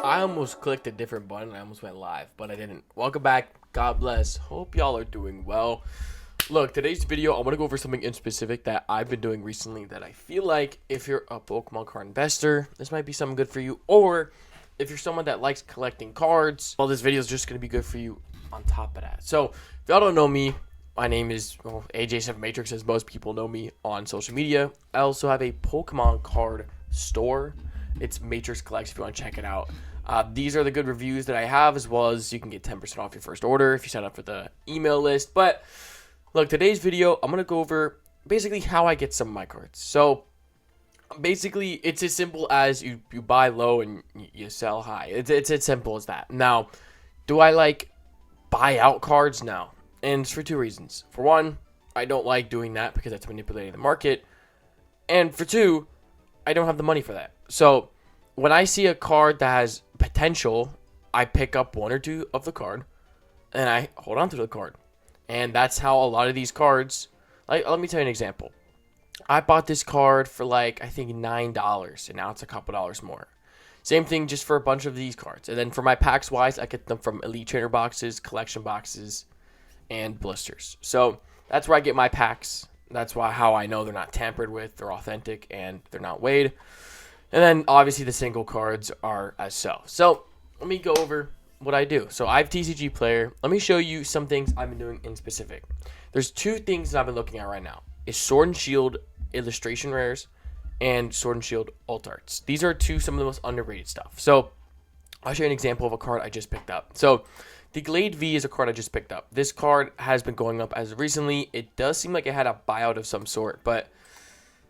I almost clicked a different button. I almost went live, but I didn't. Welcome back. God bless. Hope y'all are doing well. Look, today's video, I want to go over something in specific that I've been doing recently that I feel like if you're a Pokemon card investor, this might be something good for you. Or if you're someone that likes collecting cards, well, this video is just going to be good for you on top of that. So, if y'all don't know me, my name is AJ7 Matrix, as most people know me on social media. I also have a Pokemon card store. It's Matrix Collects if you want to check it out. These are the good reviews that I have, as well as you can get 10% off your first order if you sign up for the email list. But look, today's video, I'm going to go over basically how I get some of my cards. So basically, it's as simple as you buy low and you sell high. It's as simple as that. Now, do I like buy out cards? No. And it's for two reasons. For one, I don't like doing that because that's manipulating the market. And for two, I don't have the money for that. So when I see a card that has potential, I pick up one or two of the card and I hold on to the card. And that's how a lot of these cards, like, let me tell you an example. I bought this card for like, I think $9, and now it's a couple dollars more. Same thing just for a bunch of these cards. And then for my packs wise, I get them from Elite Trainer boxes, collection boxes, and blisters. So that's where I get my packs. That's how I know they're not tampered with, they're authentic, and they're not weighed. And then obviously the single cards are as so. So let me go over what I do. So I have TCG Player. Let me show you some things I've been doing in specific. There's two things that I've been looking at right now. Is Sword and Shield illustration rares and Sword and Shield alt arts. These are some of the most underrated stuff. So I'll show you an example of a card I just picked up. So the Glade V is a card I just picked up. This card has been going up as of recently. It does seem like it had a buyout of some sort, but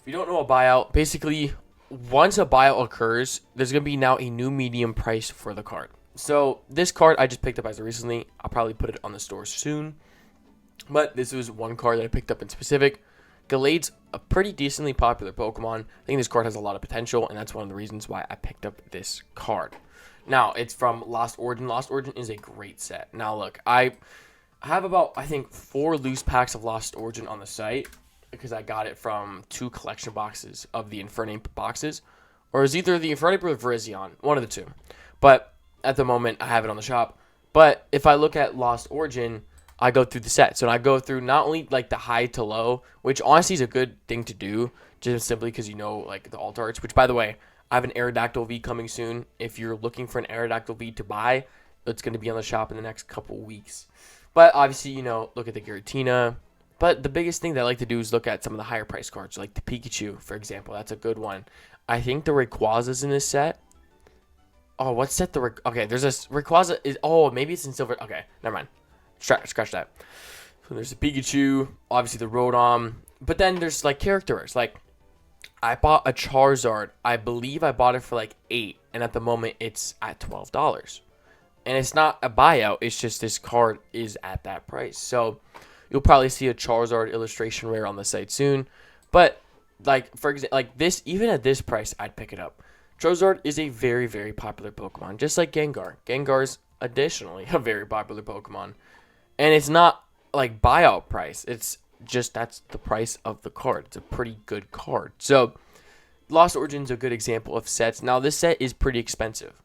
if you don't know a buyout, basically once a buyout occurs, there's going to be now a new medium price for the card. So this card I just picked up as of recently. I'll probably put it on the store soon, but this was one card that I picked up in specific. Galade's a pretty decently popular Pokemon. I think this card has a lot of potential, and that's one of the reasons why I picked up this card. Now, it's from Lost Origin. Lost Origin is a great set. Now, look, I have about, I think, 4 loose packs of Lost Origin on the site because I got it from 2 collection boxes of the Infernape boxes. Or it's either the Infernape or the Virizion, one of the two. But at the moment, I have it on the shop. But if I look at Lost Origin, I go through the set. So I go through not only like the high to low, which honestly is a good thing to do, just simply because you know like the alt arts, which by the way, I have an Aerodactyl V coming soon. If you're looking for an Aerodactyl V to buy, it's going to be on the shop in the next couple weeks. But obviously, you know, look at the Giratina. But the biggest thing that I like to do is look at some of the higher price cards, like the Pikachu, for example. That's a good one. I think the Rayquaza's in this set. Oh, what set okay, there's a Rayquaza is maybe it's in silver. Okay, never mind. Scratch that. So there's the Pikachu, obviously the Rotom, but then there's like characters. Like I bought a Charizard. I believe I bought it for like $8, and at the moment it's at $12. And it's not a buyout. It's just this card is at that price. So you'll probably see a Charizard illustration rare on the site soon. But like for example, like this, even at this price, I'd pick it up. Charizard is a very, very popular Pokemon, just like Gengar. Gengar's additionally a very popular Pokemon. And it's not like buyout price. It's just that's the price of the card. It's a pretty good card. So Lost Origin's a good example of sets. Now this set is pretty expensive.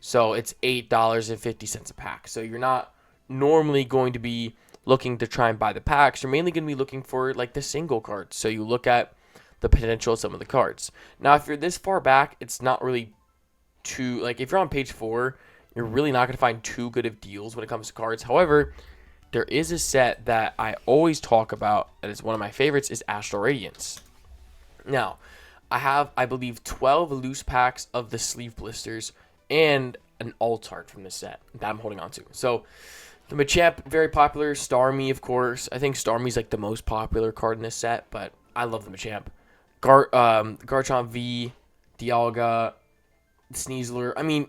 So it's $8.50 a pack. So you're not normally going to be looking to try and buy the packs. You're mainly going to be looking for like the single cards. So you look at the potential of some of the cards. Now if you're this far back, it's not really too like if you're on page 4, you're really not going to find too good of deals when it comes to cards. However, there is a set that I always talk about that is one of my favorites is Astral Radiance. Now, I have, I believe, 12 loose packs of the sleeve blisters and an alt art from this set that I'm holding on to. So, the Machamp, very popular. Starmie, of course. I think Starmie's like the most popular card in this set, but I love the Machamp. Garchomp V, Dialga, Sneasler. I mean,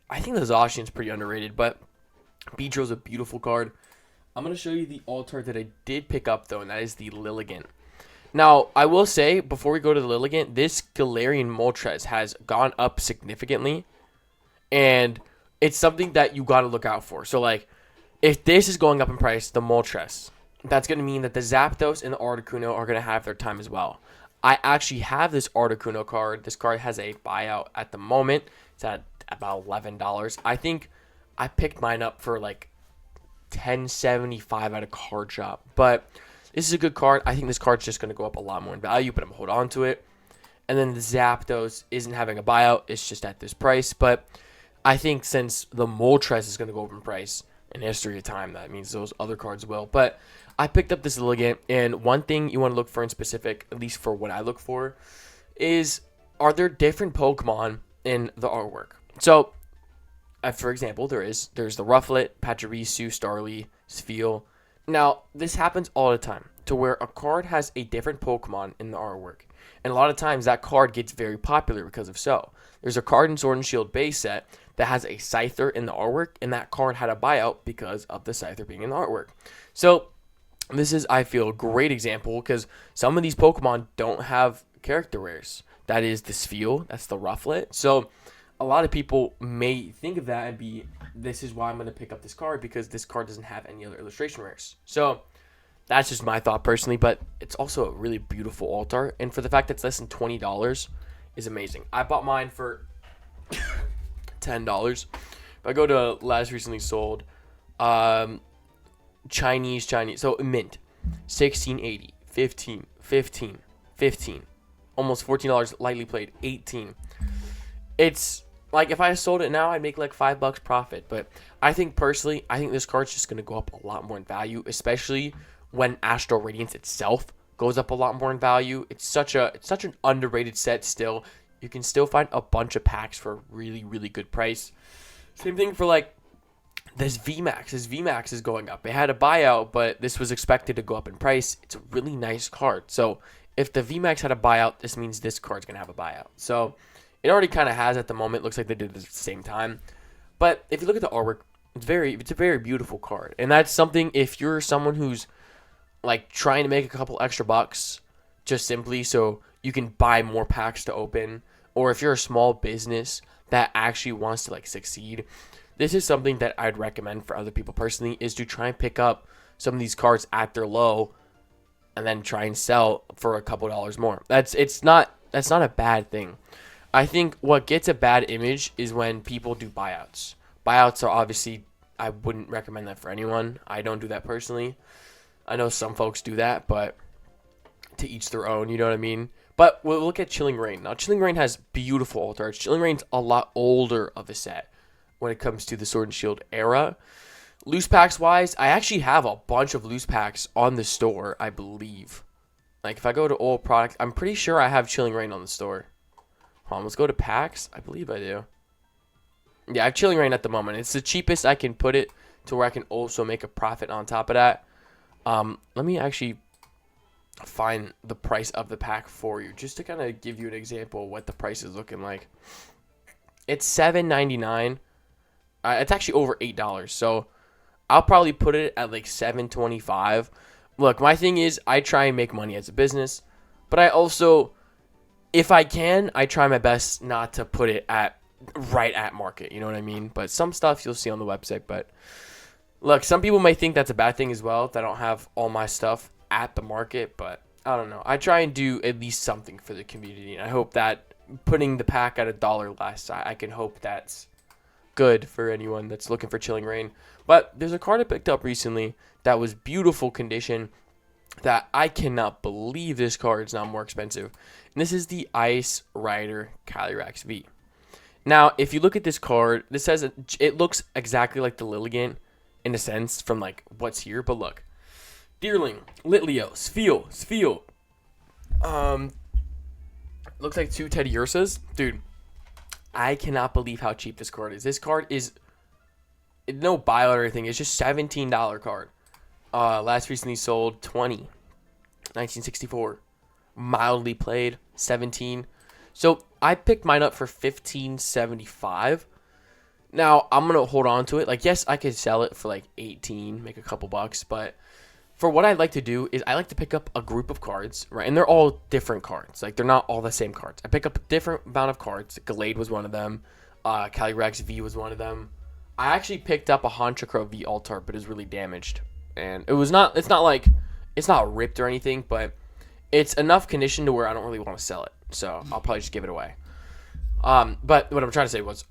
I think the Zacian's pretty underrated, but Beedrill's a beautiful card. I'm going to show you the alt art that I did pick up, though, and that is the Lilligant. Now, I will say, before we go to the Lilligant, this Galarian Moltres has gone up significantly, and it's something that you got to look out for. So, like, if this is going up in price, the Moltres, that's going to mean that the Zapdos and the Articuno are going to have their time as well. I actually have this Articuno card. This card has a buyout at the moment. It's at about $11. I think I picked mine up for like $10.75 at a card shop. But this is a good card. I think this card's just going to go up a lot more in value, but I'm going to hold on to it. And then the Zapdos isn't having a buyout. It's just at this price. But I think since the Moltres is going to go up in price in history of time, that means those other cards will. But I picked up this Lilligant, and one thing you want to look for in specific, at least for what I look for, is are there different Pokemon in the artwork? So, for example, there's the Rufflet, Pachirisu, Starly, Spheal. Now, this happens all the time, to where a card has a different Pokemon in the artwork. And a lot of times that card gets very popular because of so. There's a card in Sword and Shield base set that has a Scyther in the artwork, and that card had a buyout because of the Scyther being in the artwork. So, this is, I feel, a great example because some of these Pokemon don't have character rares. That is the Spheal, that's the Rufflet. So, a lot of people may think of that and be, this is why I'm going to pick up this card because this card doesn't have any other illustration rares. So, that's just my thought personally, but it's also a really beautiful alt art. And for the fact that it's less than $20 is amazing. I bought mine for $10. If I go to last recently sold, Chinese, so mint, $16.80, $15, almost $14, lightly played, $18. It's like if I sold it now, I'd make like $5 profit. But I think personally, I think this card's just gonna go up a lot more in value, especially when Astral Radiance itself goes up a lot more in value. It's such an underrated set still. You can still find a bunch of packs for a really, really good price. Same thing for like this VMAX. This VMAX is going up. It had a buyout, but this was expected to go up in price. It's a really nice card. So if the VMAX had a buyout, this means this card's going to have a buyout. So it already kind of has at the moment. Looks like they did it at the same time. But if you look at the artwork, it's a very beautiful card. And that's something, if you're someone who's like trying to make a couple extra bucks just simply so you can buy more packs to open, or if you're a small business that actually wants to like succeed, this is something that I'd recommend for other people personally, is to try and pick up some of these cards at their low and then try and sell for a couple dollars more. That's not a bad thing. I think what gets a bad image is when people do buyouts. Buyouts are obviously, I wouldn't recommend that for anyone. I don't do that personally. I know some folks do that, but to each their own, you know what I mean? But we'll look at Chilling Reign. Now, Chilling Reign has beautiful alt arts. Chilling Reign's a lot older of a set when it comes to the Sword and Shield era. Loose packs wise, I actually have a bunch of loose packs on the store, I believe. Like, if I go to old products, I'm pretty sure I have Chilling Reign on the store. Hold on, let's go to packs. I believe I do. Yeah, I have Chilling Reign at the moment. It's the cheapest I can put it to where I can also make a profit on top of that. Let me actually find the price of the pack for you, just to kind of give you an example of what the price is looking like. It's $7.99. It's actually over $8, so I'll probably put it at like $7.25. Look, my thing is I try and make money as a business, but I also, if I can, I try my best not to put it at right at market, you know what I mean? But some stuff you'll see on the website, but look, some people may think that's a bad thing as well, that I don't have all my stuff at the market, but I don't know. I try and do at least something for the community, and I hope that putting the pack at $1 less, I can hope that's good for anyone that's looking for Chilling Reign. But there's a card I picked up recently that was beautiful condition that I cannot believe this card is not more expensive. And this is the Ice Rider Calyrex V. Now, if you look at this card, this says it looks exactly like the Lilligant in a sense from like what's here, but look. Deerling, Litleo, Spheal. Looks like 2 Teddy Ursas. Dude, I cannot believe how cheap this card is. This card is no buyout or anything. It's just $17 card. Last recently sold 1964. Mildly played 17. So I picked mine up for $15.75. Now I'm gonna hold on to it. Like, yes, I could sell it for like 18, make a couple bucks, but for what I like to do is I like to pick up a group of cards, right? And they're all different cards. Like, they're not all the same cards. I pick up a different amount of cards. Gallade was one of them. Calyrex V was one of them. I actually picked up a Honchkrow V Altar, but it was really damaged. And it's not ripped or anything, but it's enough condition to where I don't really want to sell it. So I'll probably just give it away. But what I'm trying to say was,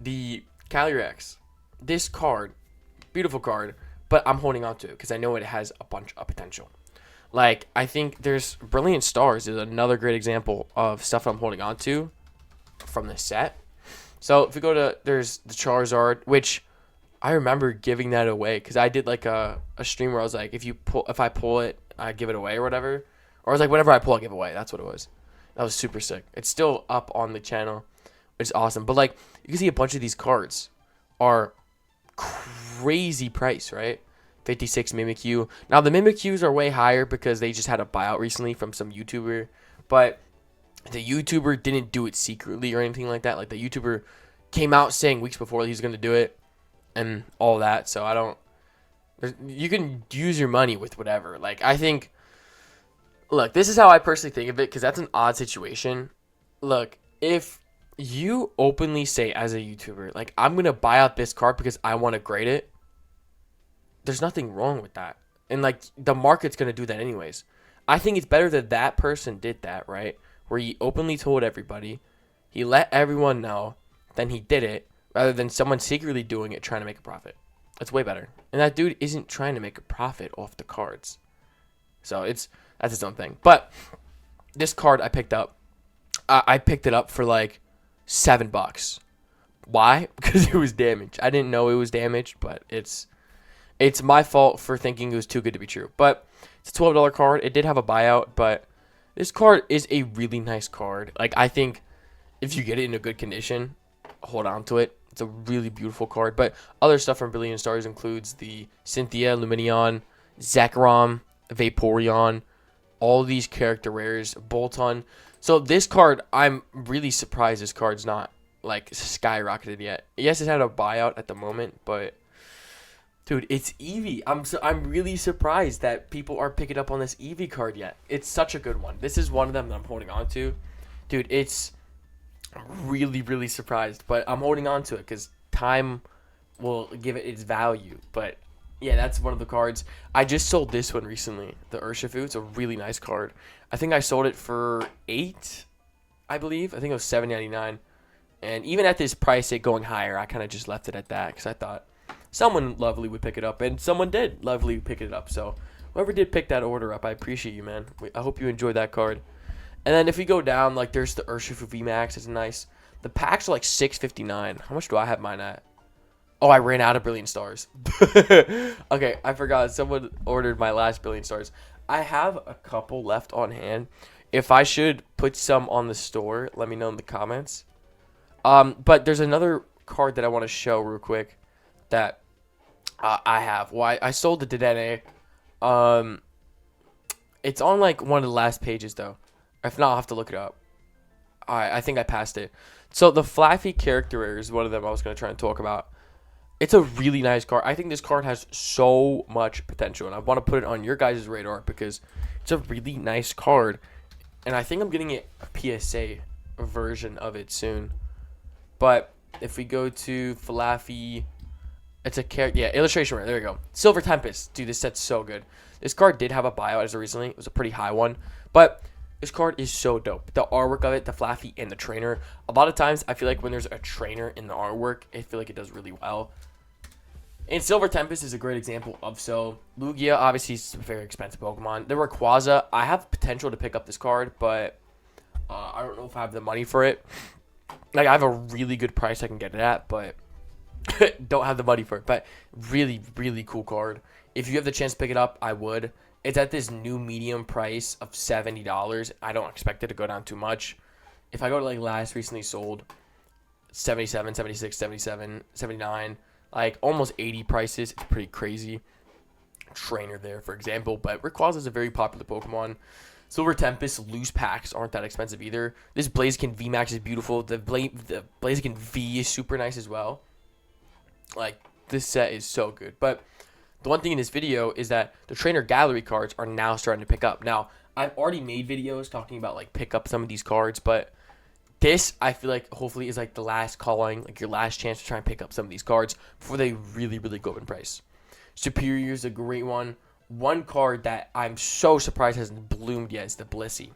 the Calyrex, this card, beautiful card, but I'm holding on to it because I know it has a bunch of potential. Like, I think there's Brilliant Stars is another great example of stuff I'm holding on to from this set. So if we go to, there's the Charizard, which I remember giving that away because I did like a stream where I was like, if I pull it, I give it away or whatever. Or I was like, whatever I pull, I give away. That's what it was. That was super sick. It's still up on the channel, which is awesome. But like, you can see a bunch of these cards are crazy price, right? 56 Mimikyu. Now the Mimikyus are way higher because they just had a buyout recently from some YouTuber, but the YouTuber didn't do it secretly or anything like that. Like the YouTuber came out saying weeks before he was going to do it and all that. So I don't. You can use your money with whatever. Like I think. Look, this is how I personally think of it because that's an odd situation. Look, if you openly say as a YouTuber, like I'm gonna buy out this card because I want to grade it, there's nothing wrong with that. And like the market's gonna do that anyways. I think it's better that that person did that, right? Where he openly told everybody, he let everyone know, then he did it, rather than someone secretly doing it trying to make a profit. That's way better. And that dude isn't trying to make a profit off the cards. So that's its own thing. But this card I picked up, I picked it up for like $7. Why? Because it was damaged. I didn't know it was damaged, but it's my fault for thinking it was too good to be true. But it's a $12 card. It did have a buyout, but this card is a really nice card. Like I think if you get it in a good condition, hold on to it. It's a really beautiful card. But other stuff from Brilliant Stars includes the Cynthia, Lumineon, Zekrom, Vaporeon, all these character rares, Bolton. So this card, I'm really surprised this card's not like skyrocketed yet. Yes, it had a buyout at the moment, but dude, it's Eevee. I'm really surprised that people are picking up on this Eevee card yet. It's such a good one. This is one of them that I'm holding on to. Dude, I'm really surprised, but I'm holding on to it because time will give it its value. But yeah, that's one of the cards. I just sold this one recently, the Urshifu. It's a really nice card. I think I sold it for $8, I believe. I think it was $7.99. And even at this price, it going higher, I kind of just left it at that because I thought someone lovely would pick it up, and someone did lovely pick it up. So whoever did pick that order up, I appreciate you, man. I hope you enjoyed that card. And then if we go down, like there's the Urshifu VMAX. It's nice. The packs are like $6.59. How much do I have mine at? Oh, I ran out of Brilliant Stars. Okay, I forgot. Someone ordered my last Brilliant Stars. I have a couple left on hand. If I should put some on the store, let me know in the comments. But there's another card that I want to show real quick that I have. Well, I sold the Dedenne. It's on like one of the last pages though. If not, I'll have to look it up. I think I passed it. So the Flaffy character rare is one of them I was going to try and talk about. It's a really nice card. I think this card has so much potential, and I want to put it on your guys' radar because it's a really nice card. And I think I'm getting a PSA version of it soon. But if we go to Flaffy, it's a character. Yeah, illustration rare. There we go. Silver Tempest. Dude, this set's so good. This card did have a buyout as of recently. It was a pretty high one. But this card is so dope. The artwork of it, the Flaffy, and the trainer. A lot of times, I feel like when there's a trainer in the artwork, I feel like it does really well. And Silver Tempest is a great example of so. Lugia, obviously, is a very expensive Pokemon. The Rayquaza, I have potential to pick up this card, but I don't know if I have the money for it. Like, I have a really good price I can get it at, but don't have the money for it. But really cool card. If you have the chance to pick it up, I would. It's at this new medium price of $70. I don't expect it to go down too much. If I go to, like, last recently sold, 77, 76, 77, 79, like almost 80 prices. It's pretty crazy. Trainer there, for example. But Rayquaza is a very popular Pokemon. Silver Tempest loose packs aren't that expensive either. This Blaziken VMAX is beautiful. The Blaziken V is super nice as well. Like, this set is so good. But the one thing in this video is that the trainer gallery cards are now starting to pick up. Now, I've already made videos talking about, like, pick up some of these cards, but this, I feel like, hopefully is, like, the last calling, like, your last chance to try and pick up some of these cards before they really go up in price. Superior is a great one. One card that I'm so surprised hasn't bloomed yet is the Blissey.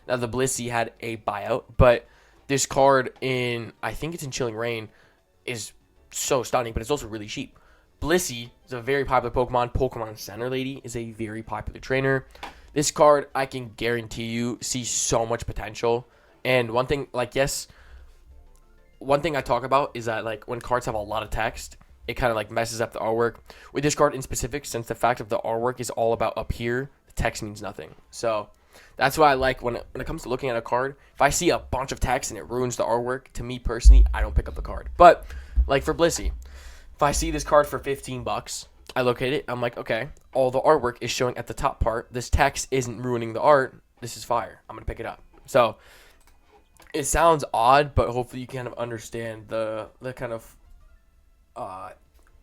Now the Blissey had a buyout, but this card in, I think it's in Chilling Reign, is so stunning, but it's also really cheap. Blissey is a very popular Pokemon. Pokemon Center Lady is a very popular trainer. This card, I can guarantee you, sees so much potential. And one thing, like, yes, one thing I talk about is that, like, when cards have a lot of text, it kind of, like, messes up the artwork. With this card in specific, since the fact of the artwork is all about up here, the text means nothing. So that's why I like when it comes to looking at a card, if I see a bunch of text and it ruins the artwork, to me personally, I don't pick up the card. But, like, for Blissey, if I see this card for $15, I look at it, I'm like, okay, all the artwork is showing at the top part. This text isn't ruining the art. This is fire. I'm going to pick it up. So it sounds odd, but hopefully you kind of understand the kind of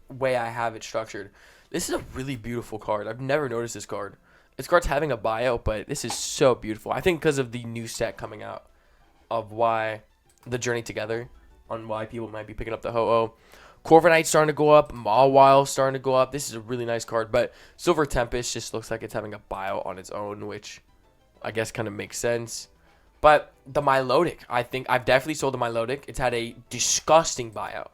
way I have it structured. This is a really beautiful card. I've never noticed this card. This card's having a buyout, but this is so beautiful. I think because of the new set coming out of why the Journey Together, on why people might be picking up the Ho-Oh. Corviknight's starting to go up. Mawile starting to go up. This is a really nice card, but Silver Tempest just looks like it's having a buyout on its own, which I guess kind of makes sense. But the Milotic, I think I've definitely sold the Milotic. It's had a disgusting buyout.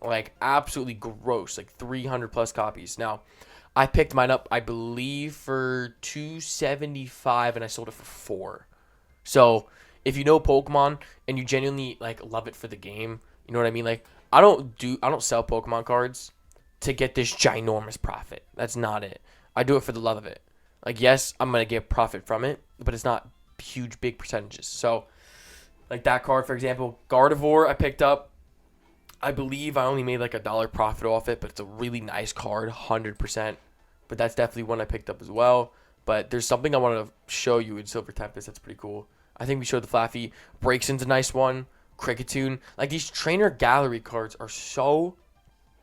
Like, absolutely gross. Like, 300 plus copies. Now, I picked mine up, I believe, for $275, and I sold it for $4. So, if you know Pokemon and you genuinely, like, love it for the game, you know what I mean? Like, I don't sell Pokemon cards to get this ginormous profit. That's not it. I do it for the love of it. Like, yes, I'm going to get profit from it, but it's not huge, big percentages. So, like that card, for example, Gardevoir I picked up. I believe I only made like $1 profit off it, but it's a really nice card, 100%. But that's definitely one I picked up as well. But there's something I want to show you in Silver Tempest that's pretty cool. I think we showed the Flaffy. Braixen's a nice one. Kricketune. Like, these trainer gallery cards are so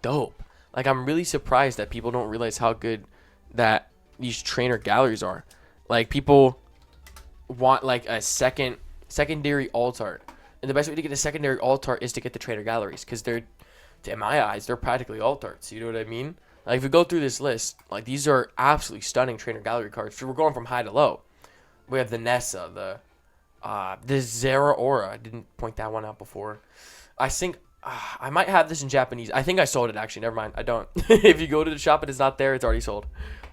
dope. Like, I'm really surprised that people don't realize how good that these trainer galleries are. Like, people want like a secondary alt art, and the best way to get a secondary alt art is to get the trainer galleries, because they're, in my eyes, they're practically alt arts. You know what I mean? Like, if we go through this list, like, these are absolutely stunning trainer gallery cards. So we're going from high to low. We have the Nessa, the Zeraora. I didn't point that one out before. I think I might have this in Japanese. I think I sold it, actually. Never mind. I don't. If you go to the shop and it's not there, it's already sold.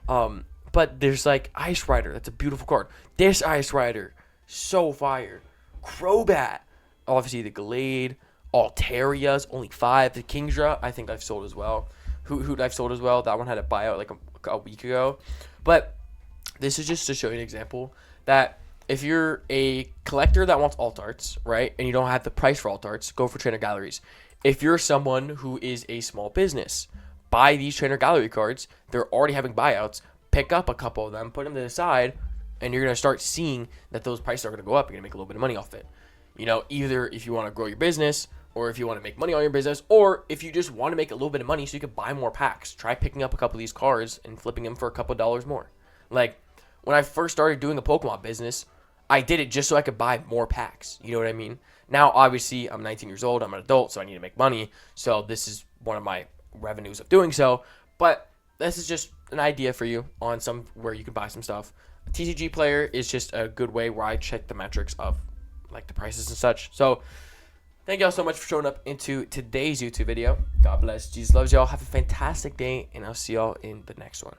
But there's like Ice Rider. That's a beautiful card. This Ice Rider, so fire. Crobat. Obviously the Glade. Alteria's only 5. The Kingdra, I think I've sold as well. Hoot I've sold as well. That one had a buyout like a week ago. But this is just to show you an example that if you're a collector that wants alt arts, right, and you don't have the price for alt arts, go for trainer galleries. If you're someone who is a small business, buy these trainer gallery cards. They're already having buyouts. Pick up a couple of them, put them to the side, and you're going to start seeing that those prices are going to go up. You're going to make a little bit of money off it. You know, either if you want to grow your business, or if you want to make money on your business, or if you just want to make a little bit of money so you can buy more packs. Try picking up a couple of these cards and flipping them for a couple of dollars more. Like, when I first started doing the Pokemon business, I did it just so I could buy more packs. You know what I mean? Now, obviously, I'm 19 years old. I'm an adult, so I need to make money. So this is one of my revenues of doing so. But this is just an idea for you on some where you can buy some stuff. A TCG player is just a good way where I check the metrics of like the prices and such. So thank y'all so much for showing up into today's YouTube video. God bless. Jesus loves y'all. Have a fantastic day, and I'll see y'all in the next one.